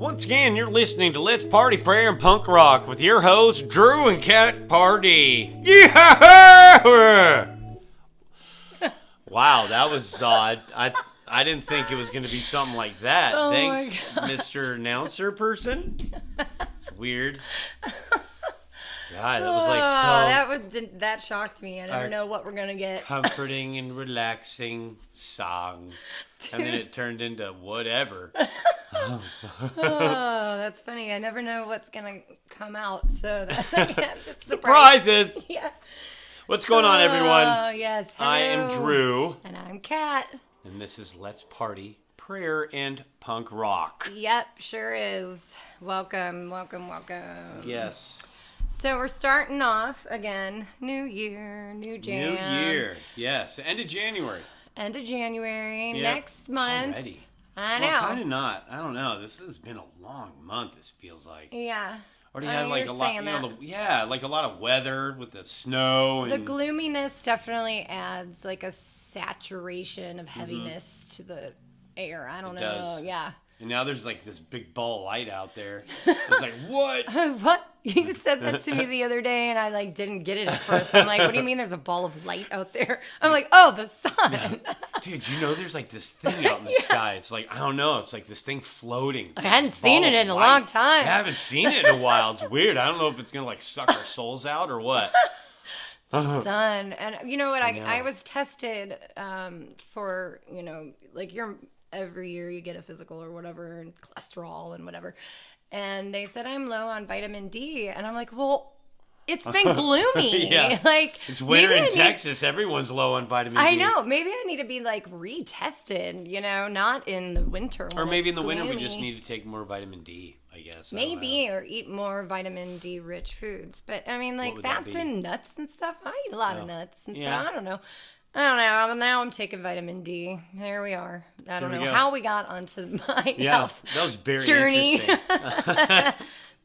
Once again, you're listening to Let's Party, Prayer, and Punk Rock with your hosts, Drew and Kat Pardee. Yeah! Wow, that was odd. I didn't think it was going to be something like that. Oh Thanks, Mr. Announcer person. It's weird. God, that was like so... That shocked me. I never know what we're going to get. Comforting and relaxing song. And then it turned into whatever. Oh, that's funny. I never know what's going to come out. So that's surprises. Yeah. What's going on, everyone? Oh, yes. Hello. I am Drew. And I'm Kat. And this is Let's Party, Prayer, and Punk Rock. Yep, sure is. Welcome, welcome, welcome. Yes. So we're starting off again. New year, new jam. New year, yes. End of January. End of January. Yep. Next month. Already. I know. Well, kind of not. I don't know. This has been a long month, this feels like. Yeah. Already had like a lot, like a lot of weather with the snow. And the gloominess definitely adds like a saturation of heaviness to the air. I don't know. Does. Yeah. And now there's like this big ball of light out there. It's like, what? What? You said that to me the other day and I like didn't get it at first. I'm like, what do you mean there's a ball of light out there? I'm like, oh, the sun. Yeah. Dude, you know there's like this thing out in the sky. It's like, I don't know. It's like this thing floating. I hadn't seen it in a long time. I haven't seen it in a while. It's weird. I don't know if it's going to like suck our souls out or what. Sun. And you know what? I was tested for, like every year you get a physical or whatever and cholesterol and whatever. And they said I'm low on vitamin D. And I'm like, well, it's been gloomy. Yeah. Like it's winter in Texas. Everyone's low on vitamin D. I know. Maybe I need to be like retested, not in the winter. Or maybe in the winter we just need to take more vitamin D, I guess. Maybe, or eat more vitamin D rich foods. But I mean, like that's in nuts and stuff. I eat a lot of nuts. And so I don't know. Now I'm taking vitamin D. There we are. I don't know how we got onto my health that was very journey. Interesting.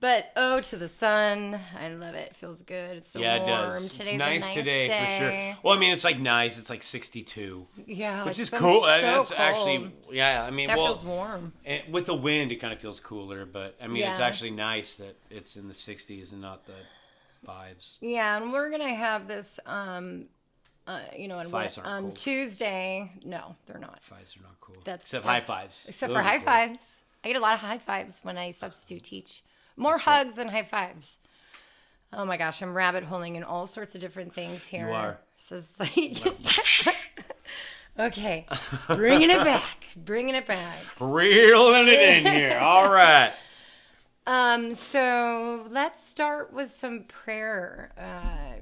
But to the sun. I love it. It feels good. It's so warm. It does. Today's it's nice a nice today day. for sure. Well, I mean, it's like nice. It's like 62. Yeah, which is been cool. So That's cold. actually, I mean, that feels warm. With the wind, it kind of feels cooler. But I mean, it's actually nice that it's in the 60s and not the 5s. Yeah, and we're gonna have this. On Tuesday. No, they're not. 5s are not cool. Except high fives. Except for high fives. I get a lot of high fives when I substitute teach. More hugs than high fives. Oh my gosh, I'm rabbit holing in all sorts of different things here. You are. So it's like, okay, bringing it back. Reeling it in here. All right. So let's start with some prayer.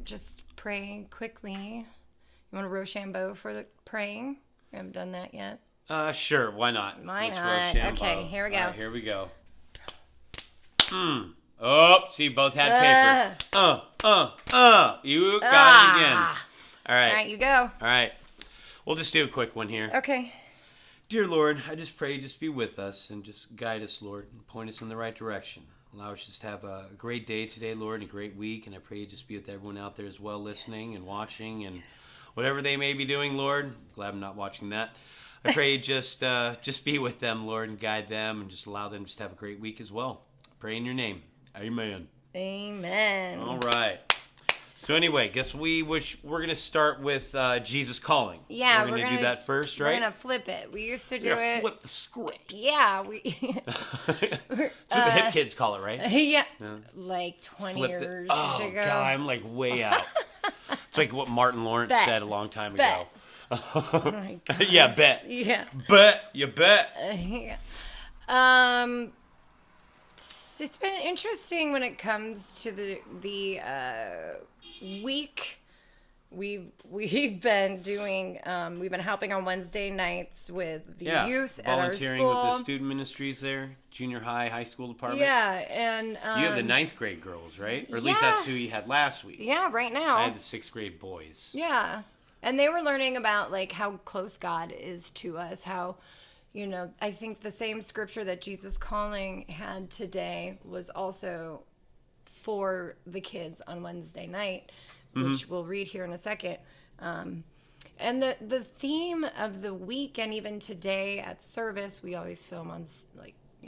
Just pray quickly. You want a Rochambeau for the praying? We haven't done that yet. Sure. Why not? Why Let's not? Rochambeau. Okay, here we go. All right, here we go. Oh, see, both had paper. You got it again. All right. All right, you go. All right. We'll just do a quick one here. Okay. Dear Lord, I just pray just be with us and just guide us, Lord, and point us in the right direction. Allow us just to have a great day today, Lord, and a great week. And I pray you just be with everyone out there as well, listening and watching and whatever they may be doing, Lord. Glad I'm not watching that. I pray you just be with them, Lord, and guide them and just allow them just to have a great week as well. I pray in your name. Amen. Amen. All right. So anyway, guess we're going to start with Jesus Calling. Yeah, we're going to do that first, right? We're going to flip it. We used to do it. Flip the script. Yeah, That's what the hip kids call it, right? Yeah. Like 20 years ago. Oh, God, I'm like way out. It's like what Martin Lawrence said a long time ago. Oh my gosh. Yeah, bet. Yeah. You bet. Yeah. It's been interesting when it comes to the week. We've been doing. We've been helping on Wednesday nights with the youth at our school. Volunteering with the student ministries there, junior high school department. Yeah, and you have the 9th grade girls, right? Or at least that's who you had last week. Yeah, right now. I had the 6th grade boys. Yeah, and they were learning about like how close God is to us. How, I think the same scripture that Jesus Calling had today was also for the kids on Wednesday night, which we'll read here in a second. And the theme of the week, and even today at service, we always film on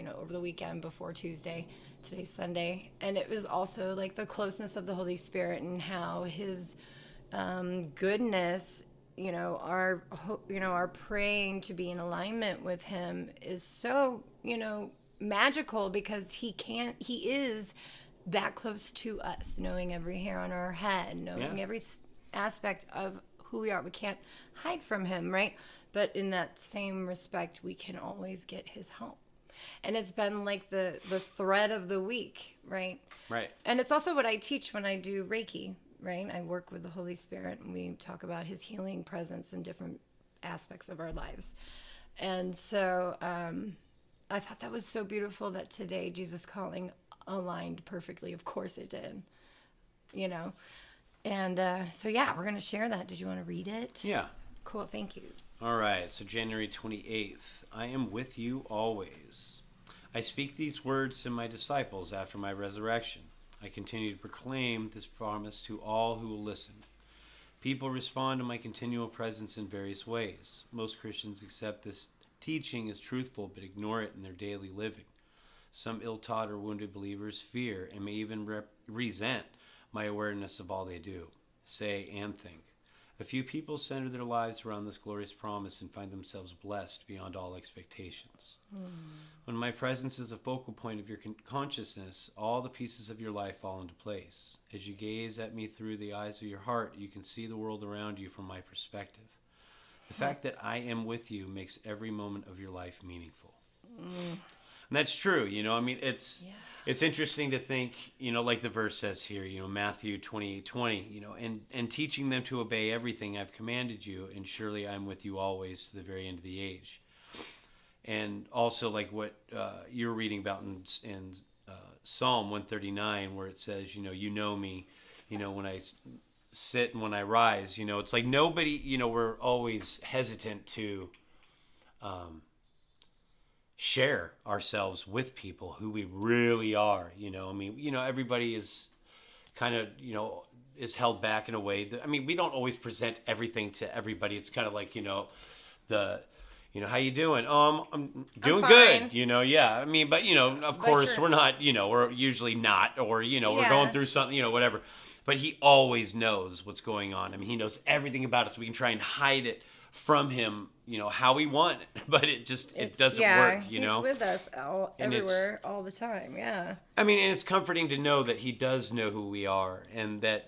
over the weekend before Tuesday. Today's Sunday. And it was also like the closeness of the Holy Spirit and how his goodness, our praying to be in alignment with him is so, magical, because he is that close to us, knowing every hair on our head, knowing every aspect of who we are. We can't hide from him, right? But in that same respect, we can always get his help. And it's been like the thread of the week, right? Right. And it's also what I teach when I do Reiki, right? I work with the Holy Spirit, and we talk about his healing presence in different aspects of our lives. And so I thought that was so beautiful that today Jesus Calling aligned perfectly. Of course it did, And so, yeah, we're going to share that. Did you want to read it? Yeah. Cool. Thank you. All right. So January 28th, I am with you always. I speak these words to my disciples after my resurrection. I continue to proclaim this promise to all who will listen. People respond to my continual presence in various ways. Most Christians accept this teaching as truthful but ignore it in their daily living. Some ill-taught or wounded believers fear and may even resent my awareness of all they do, say, and think. A few people center their lives around this glorious promise and find themselves blessed beyond all expectations. When my presence is a focal point of your consciousness, all the pieces of your life fall into place. As you gaze at me through the eyes of your heart, you can see the world around you from my perspective. The fact that I am with you makes every moment of your life meaningful. And that's true, it's interesting to think, like the verse says here, Matthew 28:20, and teaching them to obey everything I've commanded you, and surely I'm with you always to the very end of the age. And also like what you're reading about in Psalm 139, where it says, you know me, when I sit and when I rise, it's like nobody, we're always hesitant to share ourselves with people who we really are. Everybody is kind of, is held back in a way that, we don't always present everything to everybody. It's kind of like, how you doing? I'm doing good, yeah. But, of course we're not, we're usually not, or, we're going through something, whatever. But he always knows what's going on. He knows everything about us. We can try and hide it from him, how we want, but it doesn't work, He's with us everywhere, all the time, yeah. And it's comforting to know that he does know who we are, and that,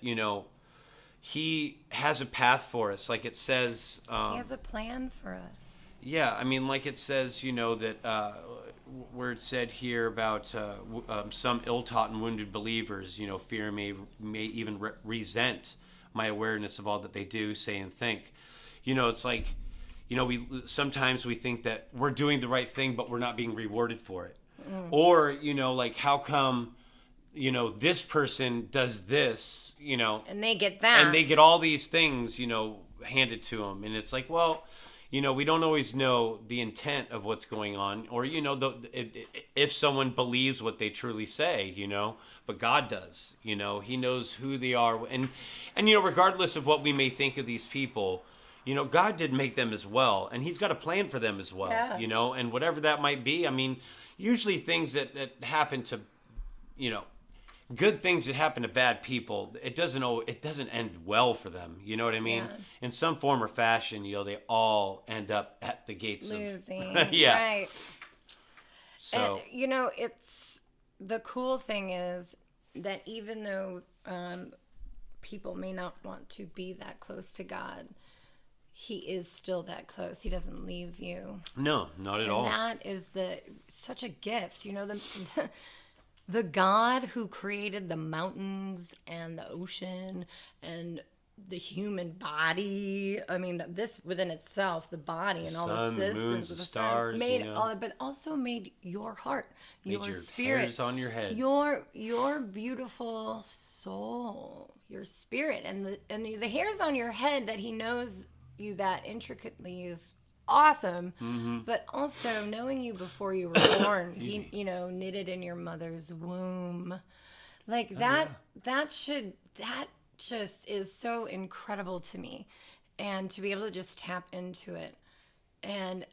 he has a path for us, like it says. He has a plan for us. Yeah, like it says, that where it said here about some ill-taught and wounded believers, fear may even resent my awareness of all that they do, say, and think. It's like, sometimes we think that we're doing the right thing, but we're not being rewarded for it. Or, like, how come, this person does this, and they get that. And they get all these things, handed to them. And it's like, well, we don't always know the intent of what's going on, or, if someone believes what they truly say, but God does, he knows who they are. And regardless of what we may think of these people, God did make them as well, and he's got a plan for them as well, and whatever that might be. Usually things that happen to, good things that happen to bad people, it doesn't end well for them. You know what I mean? Yeah. In some form or fashion, they all end up at the gates losing. Yeah. Right. So, and, it's the cool thing is that even though people may not want to be that close to God, he is still that close. He doesn't leave you. No, not at all. And that is such a gift. The God who created the mountains and the ocean and the human body. This within itself, the body and all the systems, the moons, the stars, made all, but also made your heart, your spirit, hairs on your head, your beautiful soul, your spirit, and the hairs on your head that he knows you that intricately is awesome. But also knowing you before you were born, he knitted in your mother's womb, like that. That just is so incredible to me, and to be able to just tap into it. And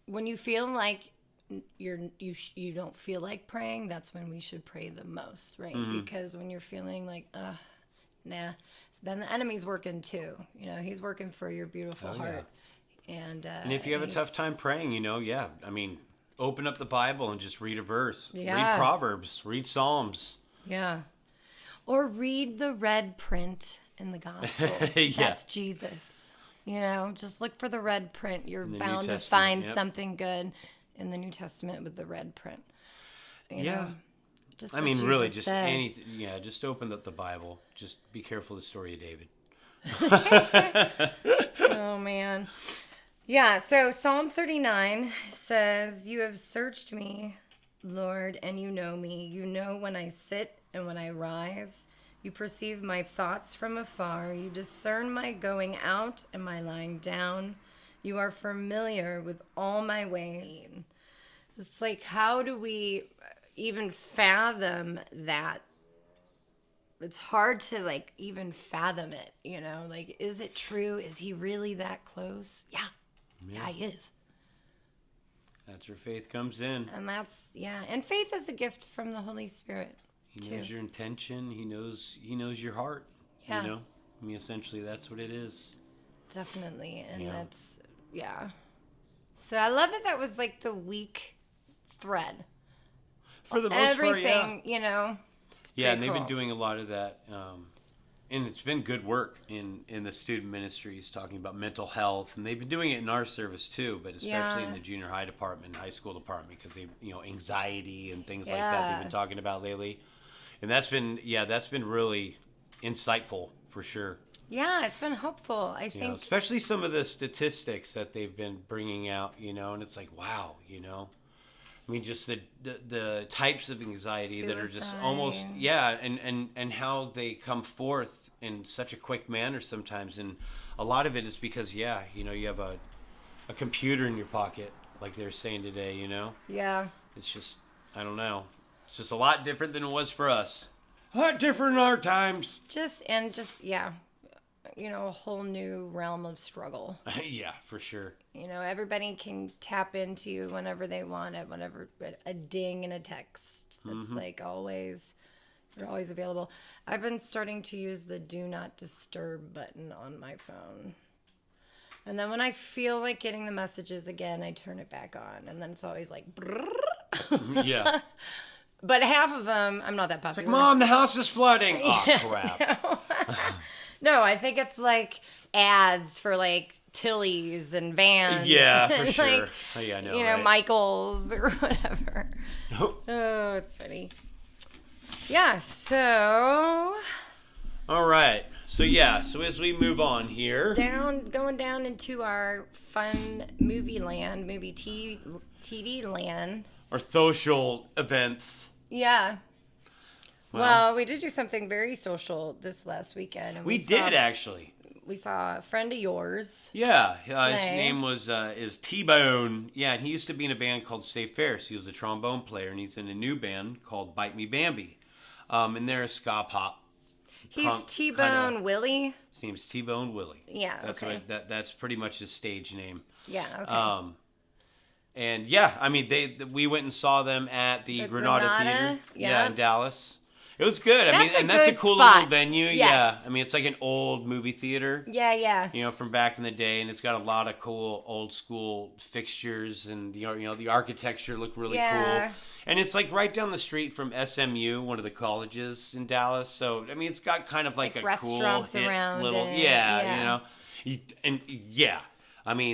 when you feel like you don't feel like praying, that's when we should pray the most, right? Because when you're feeling like, nah, then the enemy's working too. He's working for your beautiful heart. And if you have a tough time praying, open up the Bible and just read a verse. Yeah. Read Proverbs. Read Psalms. Yeah. Or read the red print in the gospel. Yeah. That's Jesus. Just look for the red print. You're bound to Testament, find yep. something good in the New Testament with the red print. Just what really, Jesus just says. anything. Yeah, just open up the Bible. Just be careful of the story of David. Oh, man. Yeah, so Psalm 39 says, "You have searched me, Lord, and you know me. You know when I sit and when I rise. You perceive my thoughts from afar. You discern my going out and my lying down. You are familiar with all my ways." It's like, how do we even fathom that? It's hard to, even fathom it, is it true? Is he really that close? Yeah, he is. That's where faith comes in. And and faith is a gift from the Holy Spirit. He knows your intention. He knows your heart. Yeah. Essentially that's what it is. Definitely. And So I love that was the week thread. For the most Everything, part, yeah. It's and they've cool. been doing a lot of that. And it's been good work in the student ministries talking about mental health. And they've been doing it in our service too, but especially in the junior high department, high school department, because anxiety and things like that they've been talking about lately. And that's been really insightful for sure. Yeah, it's been helpful. I think, especially some of the statistics that they've been bringing out, and it's like, wow, just the types of anxiety that are just almost, and how they come forth in such a quick manner sometimes. And a lot of it is because, you have a computer in your pocket, like they're saying today, Yeah. It's just, I don't know. It's just a lot different than it was for us. A lot different in our times. A whole new realm of struggle. Yeah, for sure. Everybody can tap into you whenever they want it, whenever a ding and a text. That's always, you're always available. I've been starting to use the do not disturb button on my phone. And then when I feel like getting the messages again, I turn it back on. And then it's always like, brrr. Yeah. But half of them, I'm not that popular. It's like, Mom, the house is flooding. Oh, crap. No, I think it's ads for Tilly's and Vans. Yeah, for sure. I know. Right? Michael's or whatever. Oh, it's funny. Yeah, so. All right. So as we move on here. Going down into our fun movie TV land. Our social events. Yeah. Well, we did do something very social this last weekend. And we did, actually. We saw a friend of yours. Yeah. His name is T-Bone. Yeah, and he used to be in a band called Safe Ferris. He was a trombone player, and he's in a new band called Bite Me Bambi. And they're a ska pop. He's T-Bone Willie? His name's T-Bone Willie. Yeah, okay. That's pretty much his stage name. Yeah, okay. And we went and saw them at the Granada Theater. Yeah, in Dallas. It was good. That's a cool spot. little venue. Yes. Yeah. It's like an old movie theater. Yeah. From back in the day, and it's got a lot of cool old school fixtures, and the architecture looked really cool. And it's right down the street from SMU, one of the colleges in Dallas. So it's got kind of like a restaurants cool around little it.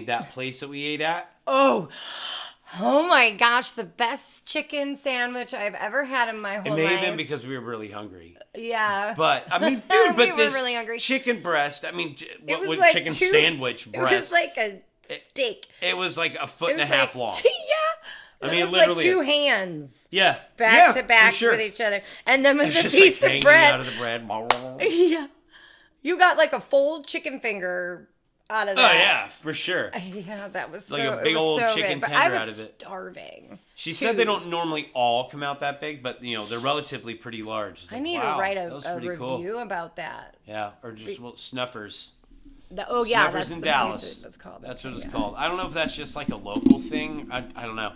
That place that we ate at. Oh my gosh, the best chicken sandwich I've ever had in my whole life. It may have been because we were really hungry. Yeah. But, dude, we were really hungry. Chicken breast, what would chicken sandwich breast? It was like a steak. It was like a foot and a half long. Yeah. It was literally like two hands. Yeah. Back to back with each other. And then with the piece of bread. Out of the bread. Yeah. You got a full chicken finger out of that. Oh, yeah, for sure. Yeah, that was like a big old chicken good. tender out of it. Starving. She said they don't normally all come out that big, but they're relatively pretty large. I need to write a review about that. Yeah, or just Snuffers. Snuffers that's in Dallas. That's called. That's what it's called. I don't know if that's just like a local thing. I don't know.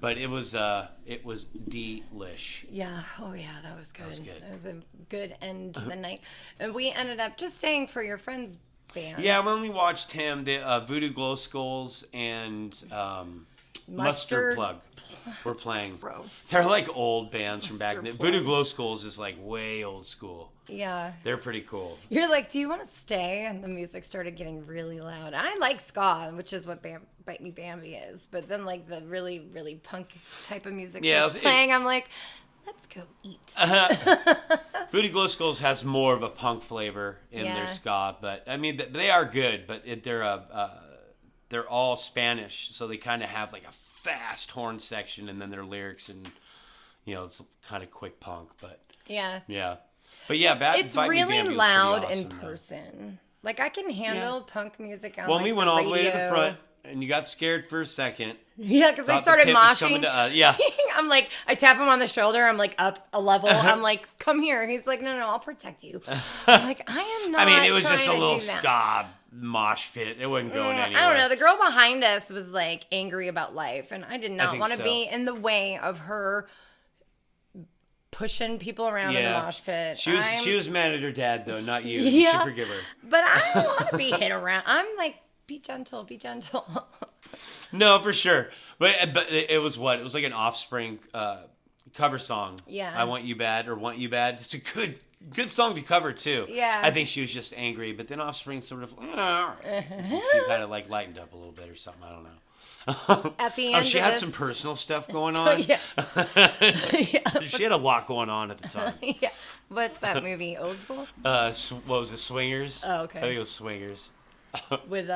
But it was delish. Yeah. Oh, yeah. That was good. was good. That was a good end to the night. And we ended up just staying for your friend's band. Yeah, we only watched him. The Voodoo Glow Skulls and Mustard Plug were playing. Gross. They're like old bands from back Mustard then. Plug. Voodoo Glow Skulls is like way old school. Yeah. They're pretty cool. You're like, do you want to stay? And the music started getting really loud. I like ska, which is what Bite Me Bambi is. But then, like, the really, really punk type of music starts playing. I'm like, let's go eat. Voodoo Glow Skulls has more of a punk flavor in their ska. But, I mean, they are good. But they're all Spanish. So they kind of have, like, a fast horn section. And then their lyrics and, it's kind of quick punk. But, yeah. But yeah, it's really loud in person. Like, I can handle punk music on we went all the way to the front, and you got scared for a second. Yeah, because they started moshing. Yeah. I'm like, I tap him on the shoulder. I'm like, up a level. I'm like, come here. He's like, no, I'll protect you. I'm like, I am not. I mean, it was just a little ska mosh pit. It wasn't going anywhere. I don't know. The girl behind us was like angry about life, and I did not want to be in the way of her pushing people around in the mosh pit. She was mad at her dad, though, not you. Yeah. You should forgive her. But I don't want to be hit around. I'm like, be gentle. No, for sure. But it was what? It was like an Offspring cover song. Yeah. I Want You Bad or Want You Bad. It's a good song to cover, too. Yeah. I think she was just angry. But then Offspring sort of, she kind of like lightened up a little bit or something. I don't know. At the end, she had some personal stuff going on. Yeah. She had a lot going on at the time. Yeah. What's that movie? Old School? What was it? Swingers? Oh, okay. I think it was Swingers. With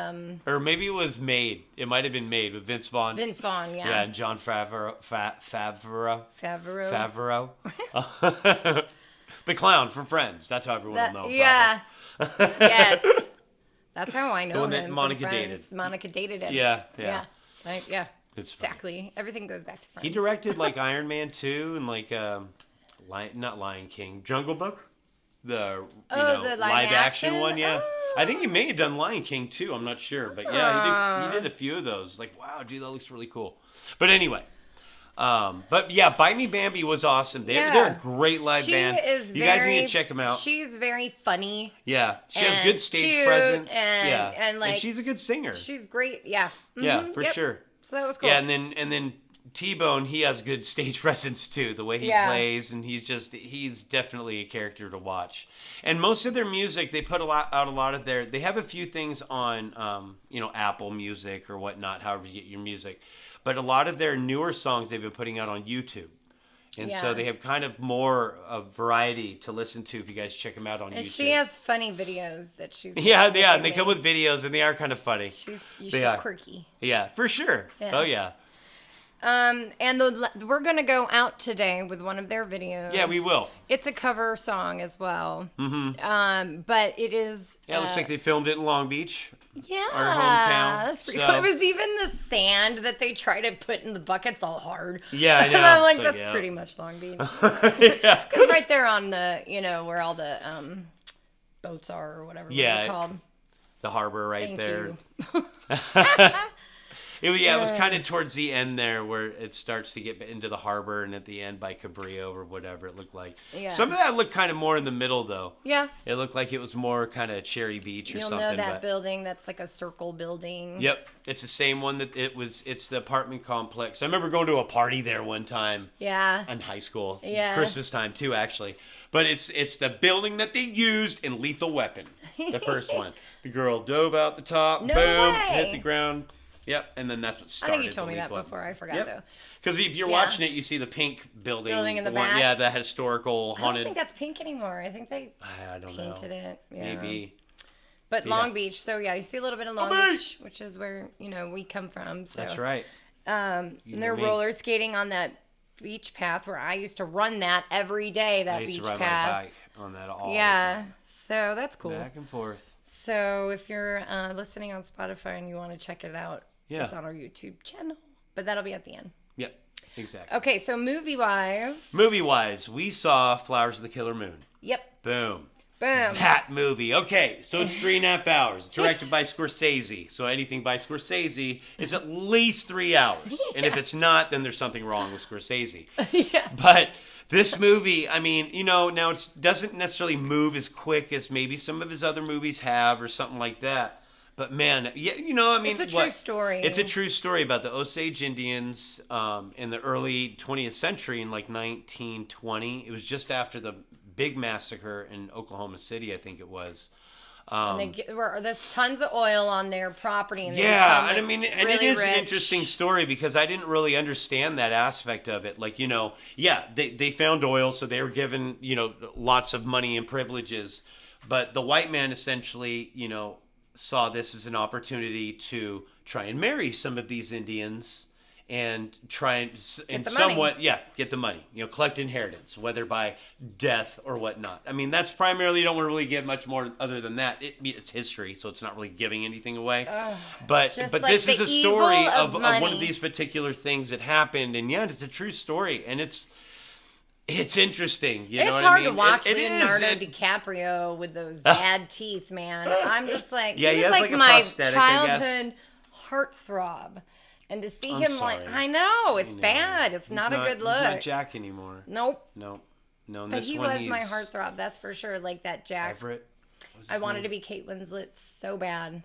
or maybe it was Made. It might have been Made with Vince Vaughn. Vince Vaughn, yeah. Yeah, and John Favreau. The clown from Friends. That's how everyone will know. Yeah. Yes. That's how I know the one him. That Monica dated. Monica dated him. Yeah. Yeah. It's funny. Exactly. Everything goes back to Friends. He directed like Iron Man 2 and like not Lion King, Jungle Book. The the live action one, yeah. Oh. I think he may have done Lion King too. I'm not sure, but yeah, he did a few of those. Like, wow, dude, that looks really cool. But anyway, but yeah, Bite Me Bambi was awesome. They're a great live band. You guys need to check them out. She's very funny. Yeah, she has good stage presence. And she's a good singer. She's great. Yeah. Mm-hmm. Yeah, for sure. So that was cool. Yeah, and then T-Bone, he has good stage presence too. The way he plays, and he's definitely a character to watch. And most of their music, they put they have a few things on, Apple Music or whatnot, however you get your music. But a lot of their newer songs they've been putting out on YouTube. And so they have kind of more of variety to listen to if you guys check them out on YouTube. And she has funny videos that she's... Yeah, and they come with videos, and they are kind of funny. She's quirky. Yeah, for sure. Yeah. Oh, yeah. And we're going to go out today with one of their videos. Yeah, we will. It's a cover song as well. Mm-hmm. But it is... Yeah, it looks like they filmed it in Long Beach. Yeah. Our hometown. So. It was even the sand that they try to put in the buckets all hard. Yeah, I know. And I'm like, that's pretty much Long Beach. Yeah. Because right there on the, where all the boats are or whatever it's called. The harbor right there. You. It was kind of towards the end there where it starts to get into the harbor, and at the end by Cabrillo or whatever it looked like. Yeah. Some of that looked kind of more in the middle, though. Yeah. It looked like it was more kind of Cherry Beach or something. You'll know that building that's like a circle building. Yep. It's the same one that it's the apartment complex. I remember going to a party there one time. Yeah. In high school. Yeah. Christmas time, too, actually. But it's the building that they used in Lethal Weapon, the first one. The girl dove out the top, boom, hit the ground. Yep, and then that's what started. I think you told me that before. I forgot, though. Because if you're watching it, you see the pink building in the back. Yeah, the historical haunted. I don't think that's pink anymore. I think they painted it. Yeah. Maybe. But Long Beach, so yeah, you see a little bit of Long Beach, which is where we come from. So. That's right. And they're roller skating on that beach path where I used to run that every day. That beach path. I used to ride my bike on that all the time. So that's cool. Back and forth. So if you're listening on Spotify and you want to check it out. Yeah. It's on our YouTube channel, but that'll be at the end. Yep, exactly. Okay, so movie-wise, we saw Flowers of the Killer Moon. Yep. Boom. Boom. That movie. Okay, so it's 3.5 hours. Directed by Scorsese. So anything by Scorsese is at least 3 hours. And if it's not, then there's something wrong with Scorsese. Yeah. But this movie, I mean, now it doesn't necessarily move as quick as maybe some of his other movies have or something like that. But man, yeah, I mean, it's a true story. It's a true story about the Osage Indians in the early 20th century in like 1920. It was just after the big massacre in Oklahoma City, I think it was. There's tons of oil on their property. And yeah, and I mean, and it is rich. an interesting story because I didn't really understand that aspect of it. Like, they found oil, so they were given, lots of money and privileges. But the white man essentially, saw this as an opportunity to try and marry some of these Indians and try and somewhat, get the money, collect inheritance, whether by death or whatnot. I mean, that's primarily, you don't want to really get much more other than that. It's history, so it's not really giving anything away. But like this is a story of one of money. these particular things that happened, and it's a true story, and it's interesting. You know what hard I mean? to watch It Leonardo is. DiCaprio with those bad teeth, man. I'm just like, Yeah, he he was has like like a my prosthetic, I guess. childhood heartthrob. And to see I'm him sorry. I know, it's bad. It's not a good look. He's not Jack anymore. Nope. No. But This he one, was he's my heartthrob, that's for sure. Like that Jack. Everett. I wanted to be Kate Winslet so bad.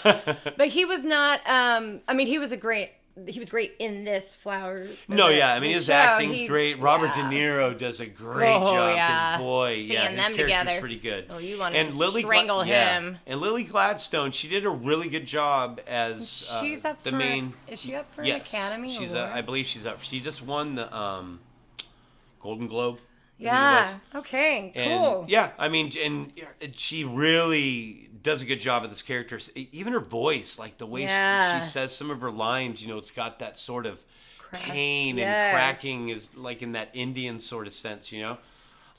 But he was not, he was great in this Flower. No, yeah, I mean, his acting's great. Robert yeah. De Niro does a great job. Yeah. His boy, Seeing his them character's together. pretty good. Oh, you wanted to strangle him. And Lily Gladstone, she did a really good job as she's up the for, main. Is she up for Yes, an Academy she's. Award? I believe she's up. She just won the Golden Globe. I think it Yeah. was. Okay. And, Cool. yeah, I mean, and she really does a good job of this character. Even her voice, like the way she says some of her lines, it's got that sort of pain and cracking is like in that Indian sort of sense,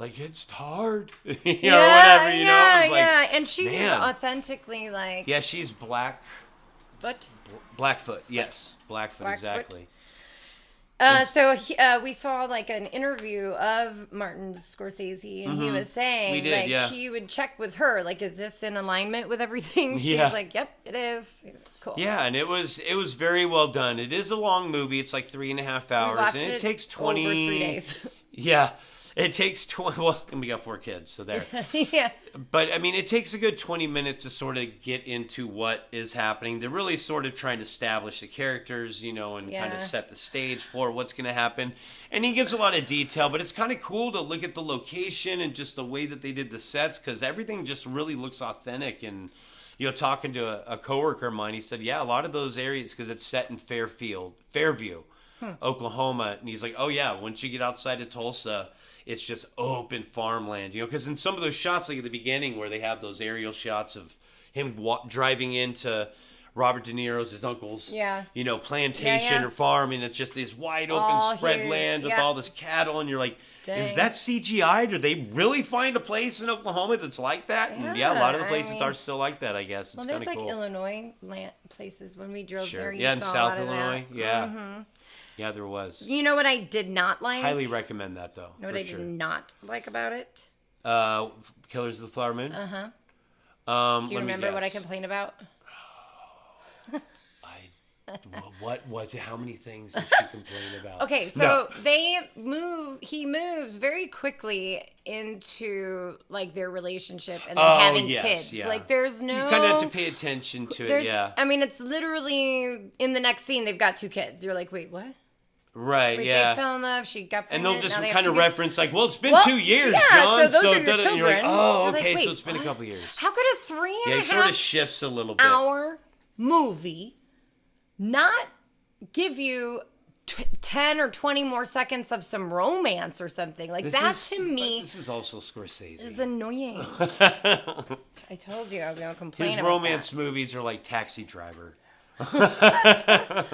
like it's hard, or whatever, It's like, and she's authentically like. Yeah, she's Blackfoot, yes, Blackfoot, exactly. So we saw like an interview of Martin Scorsese, and he was saying he would check with her, like, is this in alignment with everything? She's like, yep, it is. Cool. Yeah, and it was very well done. It is a long movie. It's like 3.5 hours, and it takes 20 over 3 days. Yeah. It takes 20, well, and we got 4 kids, so there. Yeah. But, I mean, it takes a good 20 minutes to sort of get into what is happening. They're really sort of trying to establish the characters, and kind of set the stage for what's going to happen. And he gives a lot of detail, but it's kind of cool to look at the location and just the way that they did the sets, because everything just really looks authentic. And, talking to a coworker of mine, he said, yeah, a lot of those areas, because it's set in Fairview, Oklahoma. And he's like, oh, yeah, once you get outside of Tulsa, it's just open farmland, because in some of those shots, like at the beginning where they have those aerial shots of him driving into Robert De Niro's, his uncle's, plantation or farm, and it's just this wide open spread land with all this cattle, and you're like, is that CGI? Do they really find a place in Oklahoma that's like that? And a lot of the places are still like that, I guess. It's kind of cool. There's like Illinois places when we drove there. Yeah, in South Illinois. Yeah. Mm-hmm. Yeah, there was. You know what I did not like? Highly recommend that, though. You know what I did not like about it? Killers of the Flower Moon? Uh-huh. Do you remember what I complained about? What was it? How many things did she complain about? Okay, so he moves very quickly into like their relationship and having kids. Yeah. Like there's no. You kind of have to pay attention to it. Yeah. I mean, it's literally in the next scene they've got 2 kids. You're like, wait, what? Right. Wait, yeah. They fell in love. She got pregnant. And they'll just now they kind of reference like, well, it's been 2 years, yeah, John. So those are your children. And you're like, oh, you're okay, like, so it's been a couple years. How could a 3.5 Yeah, he sort of shifts a little bit. hour movie not give you 10 or 20 more seconds of some romance or something? Like to me, this is also Scorsese. Is annoying. I told you I was going to complain His about romance movies are like Taxi Driver. I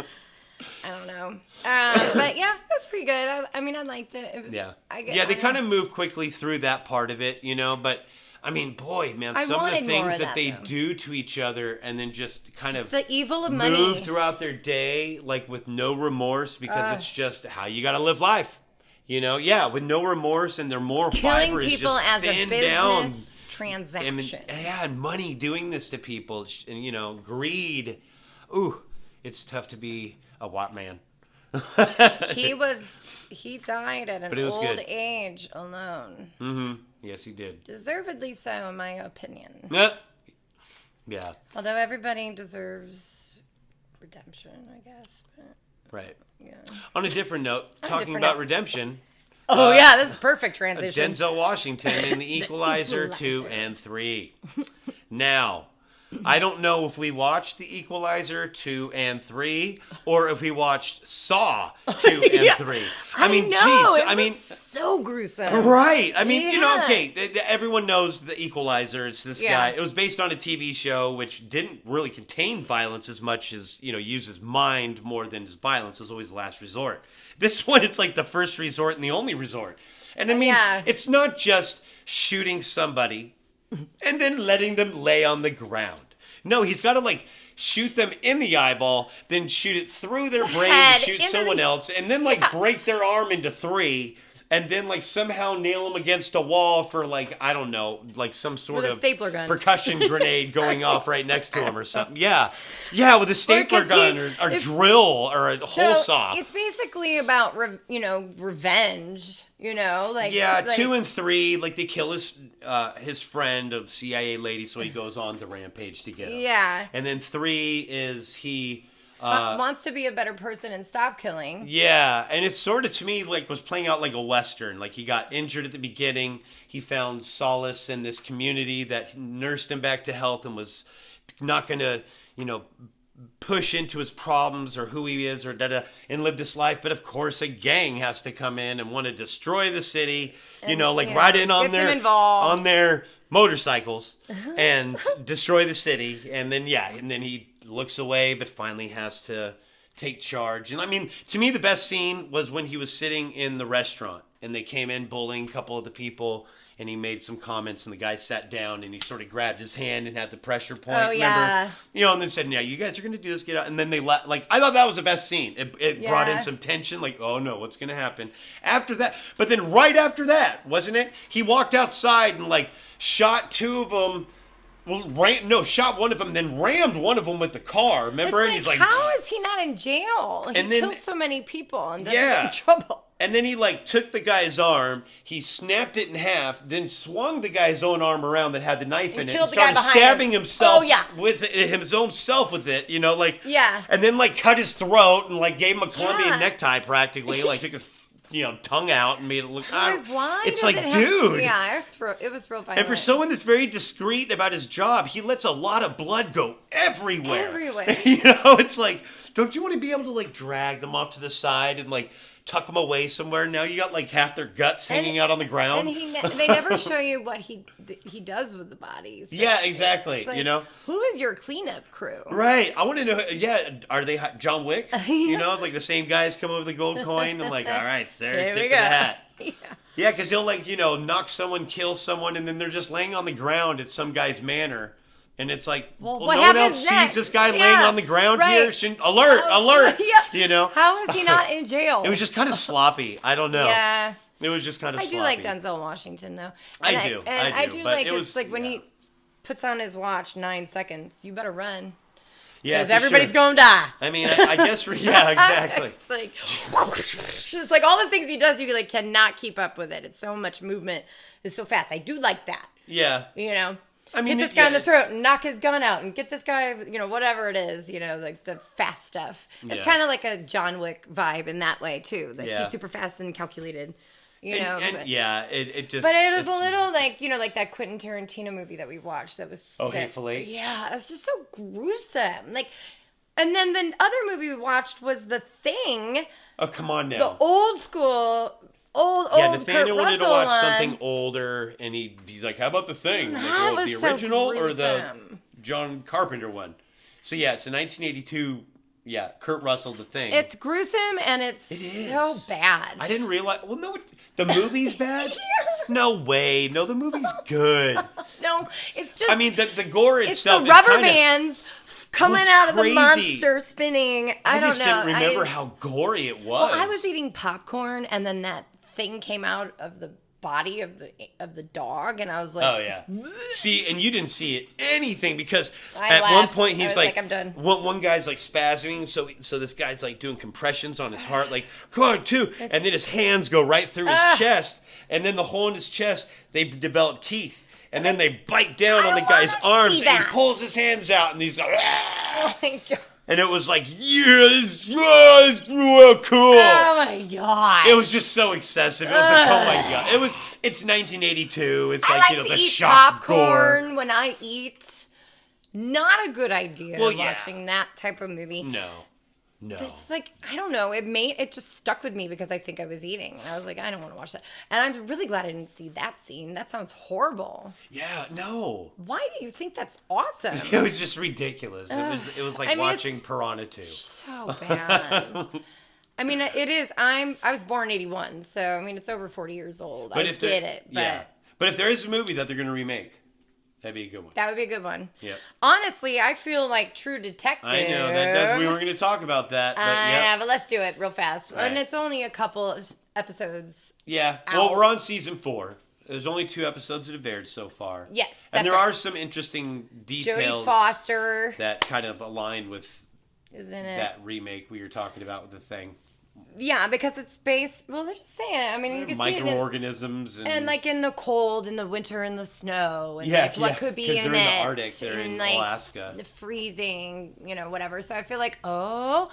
don't know. But yeah, it was pretty good. I mean, I liked it. They kind of move quickly through that part of it, but I mean, boy, man, some of the things that they do to each other and then just kind of the evil of move money throughout their day, like with no remorse, because it's just how you got to live life. with no remorse, and their moral Killing fiber is people just as a thin business down. transaction. And money doing this to people, and greed. Ooh, it's tough to be a white man. He died at an old age alone. Mm-hmm. Yes, he did. Deservedly so, in my opinion. Yeah. Although everybody deserves redemption, I guess. But, right. Yeah. On a different note, talking about redemption. Oh, yeah, this is perfect transition. Denzel Washington in The Equalizer 2 and 3. Now, I don't know if we watched The Equalizer 2 and 3 or if we watched Saw 2 and 3. I mean, so gruesome. Right. I mean, okay, everyone knows The Equalizer. It's this guy. It was based on a TV show which didn't really contain violence as much as, uses mind more than his violence. It was always the last resort. This one, it's like the first resort and the only resort. And I mean, it's not just shooting somebody and then letting them lay on the ground. No, he's got to shoot them in the eyeball, then shoot it through their brain to shoot someone else, and then break their arm into 3, and then somehow nail them against a wall for I don't know, some sort of stapler gun. Percussion grenade going off right next to him or something. Yeah, with a stapler gun or drill or a hole saw. It's basically about revenge. 2 and 3, they kill his friend, a CIA lady, so he goes on the rampage to get him. Yeah. And then 3 is he wants to be a better person and stop killing. Yeah, and it's sort of, to me, was playing out like a Western. He got injured at the beginning. He found solace in this community that nursed him back to health and was not going to, push into his problems or who he is or and live this life. But of course, a gang has to come in and want to destroy the city, ride in on their motorcycles and destroy the city. And then, he looks away, but finally has to take charge. And I mean, to me, the best scene was when he was sitting in the restaurant and they came in bullying a couple of the people. And he made some comments, and the guy sat down, and he sort of grabbed his hand and had the pressure point. Oh, yeah. Remember? And then said, "Yeah, you guys are going to do this, get out." And then they I thought that was the best scene. It brought in some tension, oh, no, what's going to happen? After that, but then right after that, wasn't it? He walked outside and, shot 2 of them. Well, shot one of them, then rammed one of them with the car. Remember? And he's how is he not in jail? He kills so many people and doesn't get in trouble. And then he took the guy's arm, he snapped it in half, then swung the guy's own arm around that had the knife in it, and started stabbing himself with his own self with it, and then cut his throat and gave him a Colombian necktie practically, took his tongue out and made it look. Why? It's dude. It was real violent. And for someone that's very discreet about his job, he lets a lot of blood go everywhere. It's don't you want to be able to drag them off to the side and tuck them away somewhere? Now you got half their guts hanging out on the ground. And they never show you what he does with the bodies. Yeah, exactly. Who is your cleanup crew? Right. I want to know. Yeah, are they John Wick? The same guys come over the gold coin and all right, sir, tip of the hat. Yeah, because he'll knock someone, kill someone, and then they're just laying on the ground at some guy's manor. And it's no one else sees this guy laying on the ground here. Alert! How is he not in jail? It was just kind of sloppy. I don't know. Yeah. It was just kind of sloppy. I do like Denzel Washington, though. I do. I do like it's when he puts on his watch 9 seconds. You better run. Yeah, because everybody's going to die. I mean, I guess, yeah, exactly. It's all the things he does, you cannot keep up with it. It's so much movement. It's so fast. I do like that. Yeah. I mean, get this guy in the throat and knock his gun out and get this guy, whatever it is, the fast stuff. It's kind of like a John Wick vibe in that way, too. He's super fast and calculated, it just... But it was a little like that Quentin Tarantino movie that we watched that was... Hateful Eight? Yeah, it was just so gruesome. And then the other movie we watched was The Thing. Oh, come on now. The old school... Nathaniel Kurt wanted to Russell watch one. something older, and he's like, "How about The Thing? That was the original so or the gruesome. John Carpenter one?" So it's a 1982. Yeah, Kurt Russell, The Thing. It's gruesome and it is so bad. I didn't realize. Well, no, the movie's bad. No way. No, the movie's good. No, it's just. I mean, the gore itself. It's the rubber bands coming out of the monster spinning. I don't know. I just didn't remember how gory it was. Well, I was eating popcorn, and then that thing came out of the body of the dog, and I was like, oh yeah. See, and you didn't see anything because I at laughed. one point he's I was like, I'm done. One guy's like spasming, so this guy's like doing compressions on his heart, like, come on, two, and then his hands go right through his chest, and then the hole in his chest, they develop teeth, and then they bite down on the guy's arms, and he pulls his hands out, and he's like, Oh my god. and it was like, yes, cool. Oh my god. It was just so excessive. It was like, oh my god. It's 1982. It's I like, like the to eat shock popcorn gore. when I eat. Not a good idea Well, yeah. watching that type of movie. No. It's like, I don't know. It just stuck with me because I think I was eating. And I was like, I don't want to watch that. And I'm really glad I didn't see that scene. That sounds horrible. Yeah, no. Why do you think that's awesome? It was just ridiculous. It was like watching Piranha 2. So bad. I mean, it is. I was born 81, so I mean, it's over 40 years old. I get it, but yeah. But if there is a movie that they're going to remake, that'd be a good one. that would be a good one. Yeah. Honestly, I feel like True Detective. I know we were going to talk about that. But yeah, but let's do it real fast. Right. And it's only a couple of episodes. Yeah. Well, we're on season 4. There's only 2 episodes that have aired so far. Yes, and there right. are some interesting details. Jody Foster that kind of align with is in it. That remake we were talking about with the thing. Yeah, because it's based. Well, they're just saying. I mean, you can see it microorganisms and like in the cold, in the winter, in the snow, and like what could be in they're it. in the Arctic, they're in like Alaska, the freezing, whatever. So I feel like, are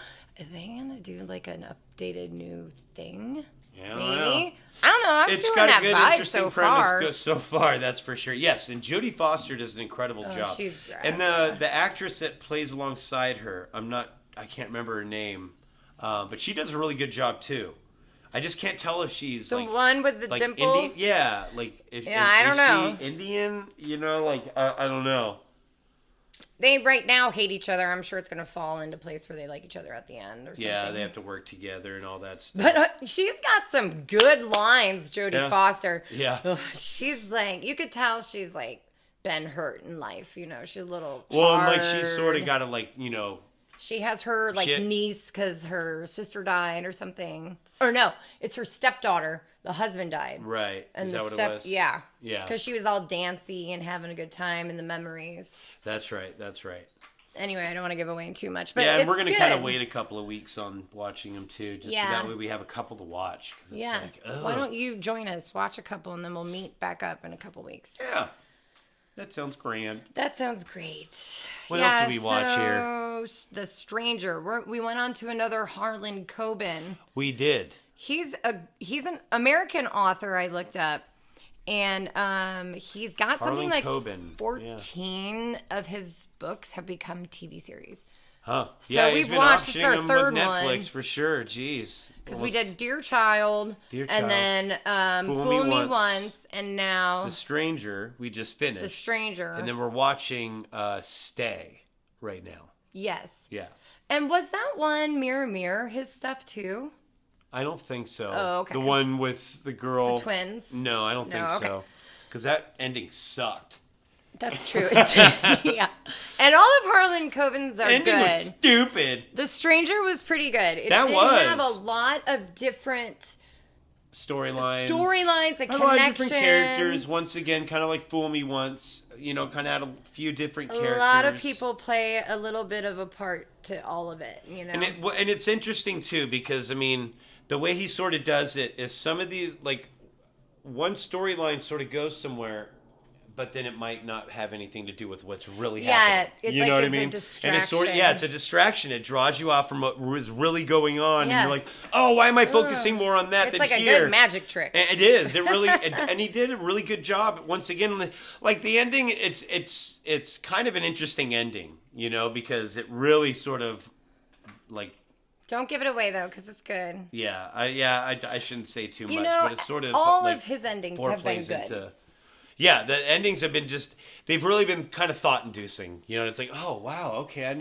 they gonna do like an updated new thing? Yeah, maybe. I don't know. I'm it's feeling got that a good, vibe interesting so premise far. so far. That's for sure. Yes, and Jody Foster does an incredible job. She's great. And the actress that plays alongside her, I can't remember her name, but she does a really good job too. I just can't tell if she's the like one with the like dimple. Indian. Yeah, like I don't know. She Indian? I don't know. They right now hate each other. I'm sure it's going to fall into place where they like each other at the end or something. Yeah, they have to work together and all that stuff. But she's got some good lines, Jodie Foster. Yeah. She's like, you could tell she's like been hurt in life. She's a little well, hard. and like she's sort of got to She has her niece because her sister died or something. Or no, it's her stepdaughter. The husband died. Right. And Is the that what it was? Yeah. Yeah. Because she was all dancy and having a good time in the memories. That's right. Anyway, I don't want to give away too much, but yeah, and we're going to kind of good. wait a couple of weeks on watching them too, just so that way we have a couple to watch. It's Yeah. like, ugh. Why don't you join us, watch a couple, and then we'll meet back up in a couple weeks. Yeah. That sounds grand. That sounds great. What else did we watch here? The Stranger. We went on to another Harlan Coben. We did. He's an American author I looked up, and he's got something Harlan like Coben. 14 of his books have become TV series. Huh. So yeah, we've he's been watched, this is optioning our them third with Netflix one. for sure. Jeez. Because we did Dear Child, and then Fool Me Once, and now The Stranger, we just finished. The Stranger. And then we're watching Stay right now. Yes. Yeah. And was that one Mirror Mirror his stuff too? I don't think so. Oh, okay. The one with the girl. The twins? No, I don't think so. Because that ending sucked. That's true. Yeah. And all of Harlan Coben's are ending good. Was stupid. The Stranger was pretty good. It That did was. have a lot of different storylines and a connections. lot of different characters. Once again, kind of like Fool Me Once. Kind of had a few different characters. A lot of people play a little bit of a part to all of it. And it's interesting too because the way he sort of does it is some of the one storyline sort of goes somewhere, but then it might not have anything to do with what's really happening. You know what I mean? A distraction. And it's a distraction. It draws you off from what was really going on, and you're like, "Oh, why am I focusing more on that than here?" It's like a good magic trick. And it is. It really, and he did a really good job. Once again, like the ending, it's kind of an interesting ending, because it really sort of Don't give it away though, because it's good. Yeah, I shouldn't say too much, but it's sort of all of his endings have been good. Yeah, the endings have been they've really been kind of thought-inducing. It's like, oh, wow, okay,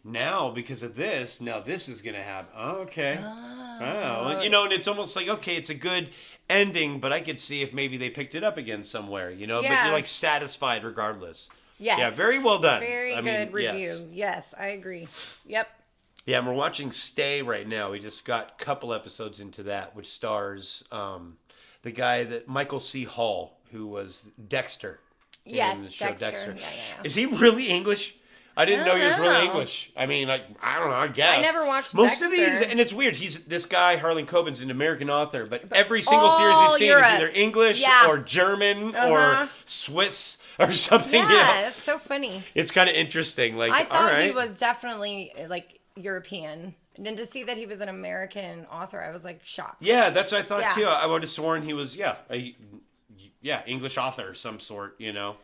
now because of this, now this is going to happen. Oh, okay. Oh. And it's almost like, okay, it's a good ending, but I could see if maybe they picked it up again somewhere, but you're satisfied regardless. Yes. Yeah, very well done. Very good review. Yes, I agree. Yep. Yeah, and we're watching Stay right now. We just got a couple episodes into that, which stars the guy that Michael C. Hall, who was Dexter Yes, in the show Dexter. Yeah, yeah. Is he really English? I didn't know he was really English. I mean, like, I don't know, I guess. I never watched most Dexter. of these, and it's weird. He's this guy, Harlan Coben's an American author, but every single series we've seen Europe. is either English or German or Swiss or something. Yeah, you know? it's so funny. It's kind of interesting. Like, I thought all right. he was definitely like European. And to see that he was an American author, I was like shocked. Yeah, that's what I thought Yeah. too. I would have sworn he was, English author of some sort, you know.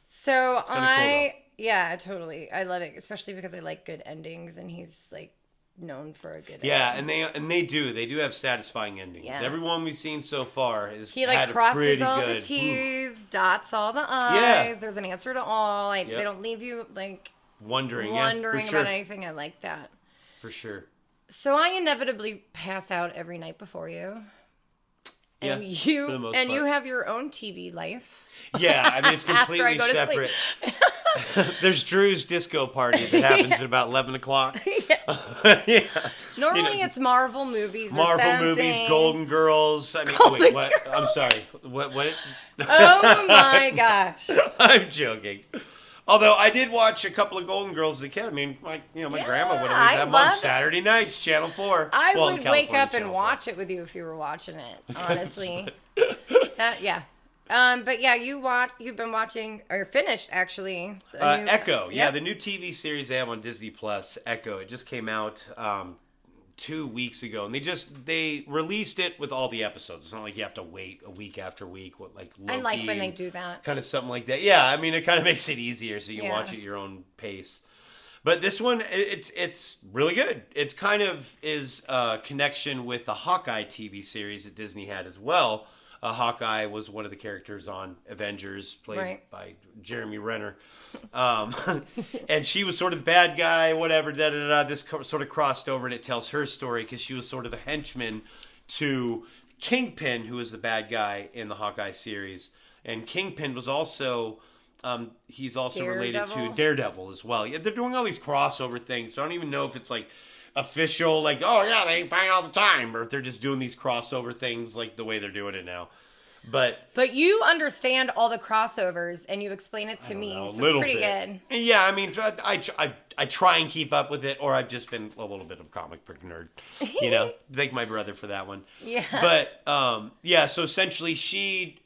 So cool, yeah, totally. I love it, especially because I like good endings, and he's like known for a good Yeah, ending. and they do have satisfying endings. Yeah. Everyone we've seen so far is He like had a crosses pretty all good, the T's, dots all the I's. Yeah. There's an answer to all. Like they don't leave you like wondering for sure. about anything. I like that. For sure. So I inevitably pass out every night before you. Yeah, And for the most part. you have your own TV life. Yeah, I mean it's After I completely go to separate. There's Drew's disco party that happens at about 11 o'clock. Yeah. Normally it's Marvel movies or Marvel something. movies, Golden Girls. I mean, Golden wait, what? Girls. I'm sorry. What? Oh my gosh. I'm joking. Although I did watch a couple of Golden Girls as a kid. I mean, my grandma would always I have them love on it. Saturday nights, Channel 4. I Well, in would wake California, up and Channel 4. watch it with you if you were watching it, honestly. Yeah. But yeah, you've been watching, or finished actually. Echo. Yeah, Yep. the new TV series they have on Disney Plus, Echo. It just came out 2 weeks ago, and they released it with all the episodes. It's not like you have to wait a week after week. Like Loki I like when they do that. kind of something like that. Yeah, I mean it kind of makes it easier so you can watch at your own pace. But this one, it's really good. It kind of is a connection with the Hawkeye TV series that Disney had as well. Hawkeye was one of the characters on Avengers, played by Jeremy Renner. And she was sort of the bad guy, whatever, da-da-da. This sort of crossed over, and it tells her story because she was sort of a henchman to Kingpin, who is the bad guy in the Hawkeye series. And Kingpin was also... he's also related to Daredevil as well. Yeah, they're doing all these crossover things. So I don't even know if it's like official, like, oh yeah, they fight all the time, or if they're just doing these crossover things like the way they're doing it now. But you understand all the crossovers and you explain it to me. A So little it's pretty bit. good. Yeah, I mean, I try and keep up with it, or I've just been a little bit of a comic book nerd. You know, thank my brother for that one. Yeah. But yeah, so essentially she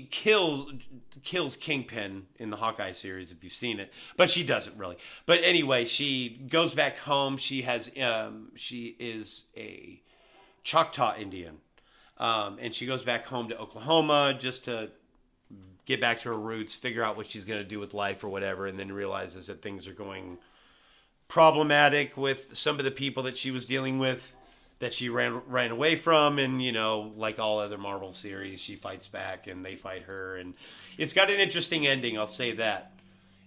kills Kingpin in the Hawkeye series if you've seen it, but she doesn't really. But anyway, she goes back home. She is a Choctaw Indian. And she goes back home to Oklahoma just to get back to her roots, figure out what she's going to do with life or whatever, and then realizes that things are going problematic with some of the people that she was dealing with that she ran away from. And, you know, like all other Marvel series, she fights back and they fight her. And it's got an interesting ending, I'll say that.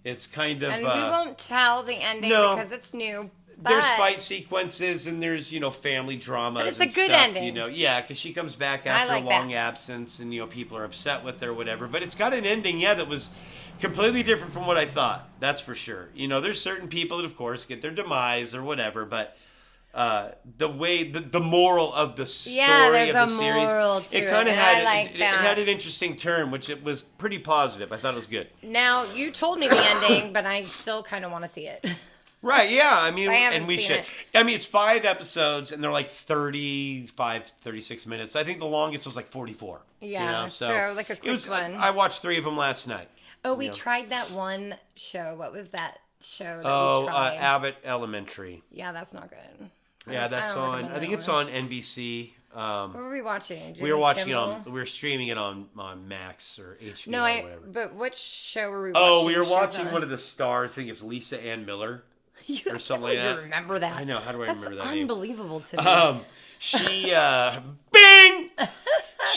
It's kind of... And we won't tell the ending because it's new. There's fight sequences and there's, family dramas. But it's and a good stuff, ending. Yeah, because she comes back after a long absence and, people are upset with her or whatever. But it's got an ending, that was completely different from what I thought. That's for sure. There's certain people that, of course, get their demise or whatever. But the way, the moral of the story of the series, it kind of had, it had an interesting turn, which it was pretty positive. I thought it was good. Now, you told me the ending, but I still kind of want to see it. Right, yeah. I mean, and we should. It. I mean, it's 5 episodes, and they're like 36 minutes. I think the longest was like 44. Yeah, so like a quick one. I watched 3 of them last night. Oh, we tried that one show. What was that show that we tried? Abbott Elementary. Yeah, that's not good. Yeah, that's on. I think it's on NBC. What were we watching? We were watching it on. We were streaming it on Max or HBO or whatever. But which show were we watching? Oh, we were watching one of the stars. I think it's Lisa Ann Miller. Or something like that. Remember that? I know. How do I remember that name? Unbelievable to me. She Bing.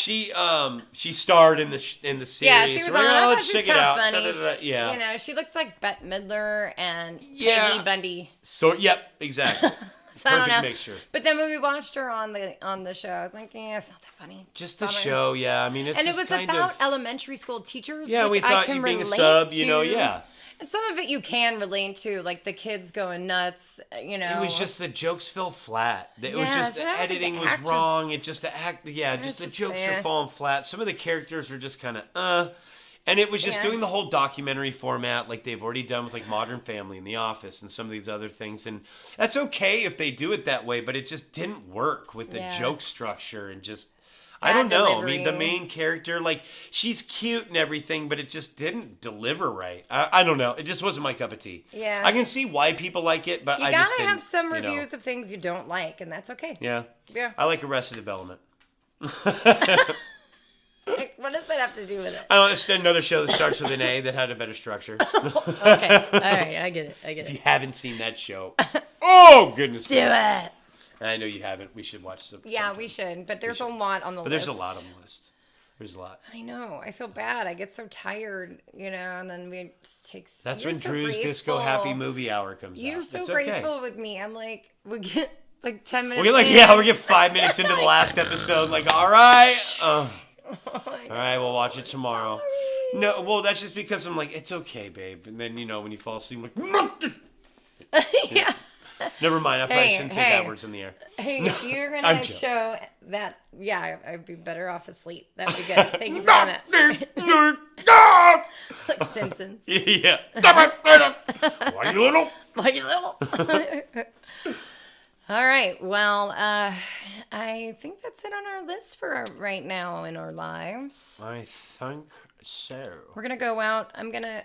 She starred in the series. Yeah, she was on. Let's check it out. Funny. Yeah, she looked like Bette Midler and Peggy Bundy. So yep, exactly. So I don't know. Mixture. But then when we watched her on the show, I was like, yeah, it's not that funny. Just the show, yeah. I mean, it's and just it was about elementary school teachers. Yeah, which we thought you being a sub, to. yeah. And some of it you can relate to, like the kids going nuts, you know. It was just the jokes fell flat. It was Yeah, just so the I don't think editing the was actors- wrong. It just just the just, jokes were yeah. falling flat. Some of the characters were just kind of and it was just Yeah. doing the whole documentary format like they've already done with like Modern Family and The Office and some of these other things. And that's okay if they do it that way, but it just didn't work with the Yeah. joke structure and just. I Bad don't know. I mean, the delivery. main character, like, she's cute and everything, but it just didn't deliver right. I don't know. It just wasn't my cup of tea. Yeah. I can see why people like it, but You I just gotta didn't. have some you know. reviews of things you don't like, and that's okay. Yeah. Yeah. I like Arrested Development. Like, what does that have to do with it? I don't know. It's another show that starts with an A that had a better structure. Okay. All right. I get it. If you haven't seen that show, oh, goodness Do gracious. it. I know you haven't. We should watch some. Yeah, sometime. we should. But there's should. a lot on the But list. there's a lot on the list. There's a lot. I know. I feel bad. I get so tired, you know, and then it takes. That's you're when so Drew's Disco graceful. Happy Movie Hour comes You're out. so It's okay. graceful with me. I'm like, we get like 10 minutes. We get 5 minutes into the last episode. Like, all right. All right, we'll watch it tomorrow. Sorry. No, well, that's just because I'm like, it's okay, babe. And then, when you fall asleep, I'm like, Yeah. never mind. I probably Hey, shouldn't say hey. bad words in the air. Hey, if you're I'm gonna joking. show that, yeah, I'd be better off asleep. That would be good. Thank you for that. Like Simpsons. Yeah. Why you little? Like little. All right. Well, I think that's it on our list for right now in our lives. I think so. We're gonna go out. I'm gonna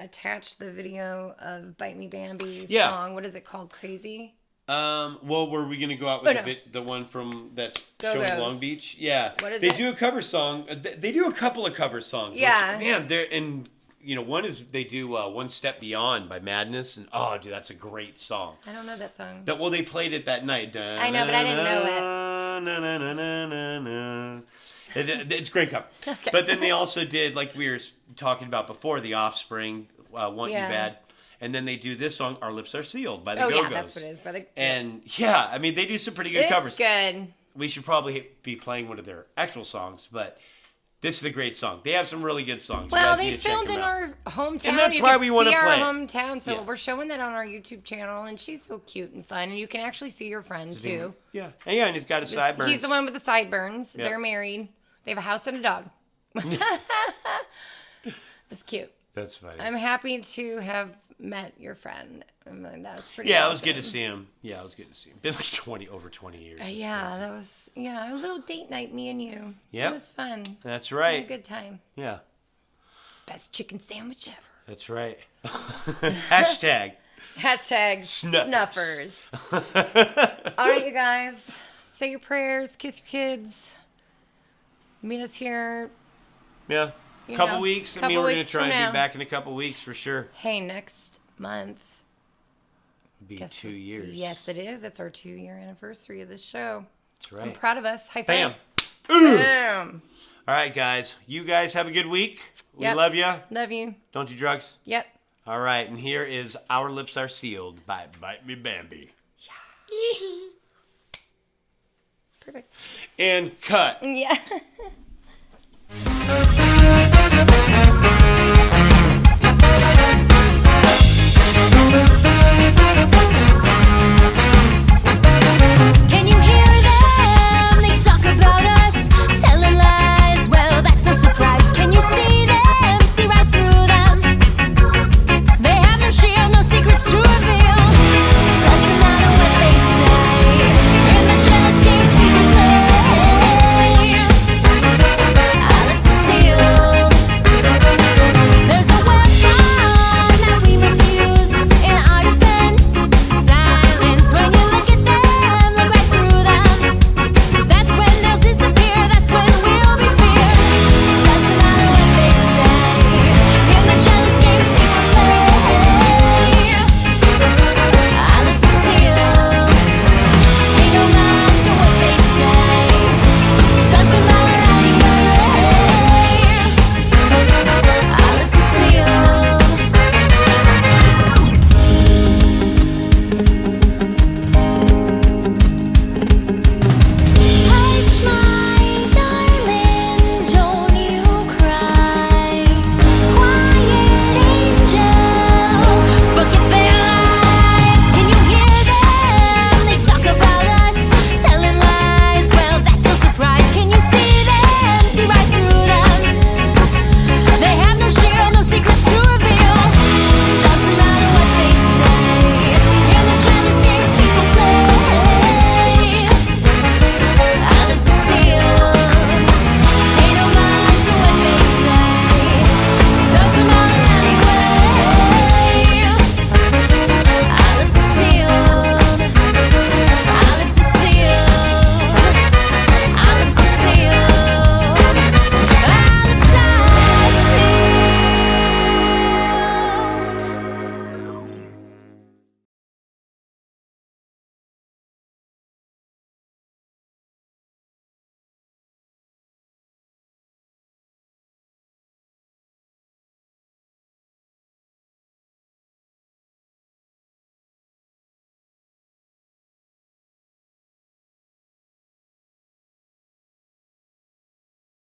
attach the video of "Bite Me Bambi's" Yeah. song. What is it called? Crazy. Well, were we gonna go out with Oh, no. the one from that's Go showing Go's. Long Beach? Yeah, What is they it? do a cover song. They do a couple of cover songs. Yeah. which, man, they're and one is they do "One Step Beyond" by Madness, and oh, dude, that's a great song. I don't know that song. Well, they played it that night. I know, but I didn't know it. It's a great cover. Okay. But then they also did, like we were talking about before, The Offspring, "Want Yeah. You Bad," and then they do this song, "Our Lips Are Sealed" by the Oh Go-Go's. yeah, that's what it is. Brother. And yeah, I mean, they do some pretty good It's covers. good. We should probably be playing one of their actual songs, but this is a great song. They have some really good songs. You Well, guys need they to check filmed them in out. our hometown. And that's You why can we wanna see our play it. hometown. So Yes. we're showing that on our YouTube channel, and she's so cute and fun. And you can actually see your friend too. Yeah, and he's got his sideburns. He's the one with the sideburns. Yep. They're married. They have a house and a dog. It's cute. That's funny. I'm happy to have met your friend. I mean, that was pretty. Yeah, it was good to awesome. see him. Yeah, it was good to see him. Been like over 20 years. It's Yeah, crazy. that was a little date night, me and you. Yep. It was fun. That's We had right. a good time. Yeah, Best chicken sandwich ever. that's right. Hashtag. Hashtag Snuffers. snuffers. All right, you guys. Say your prayers. Kiss your kids. Meet us here. Yeah. You Couple know, weeks. I couple mean, we're going weeks to try from and now. be back in a couple weeks for sure. Hey, next month. Be Guess 2 what? years. Yes, it is. It's our 2-year anniversary of this show. That's I'm right. proud of us. High Bam. five. Bam. All right, guys. You guys have a good week. We Yep. love you. Love you. Don't do drugs. Yep. All right, and here is Our Lips Are Sealed by Bite Me Bambi. Perfect. And cut. Yeah.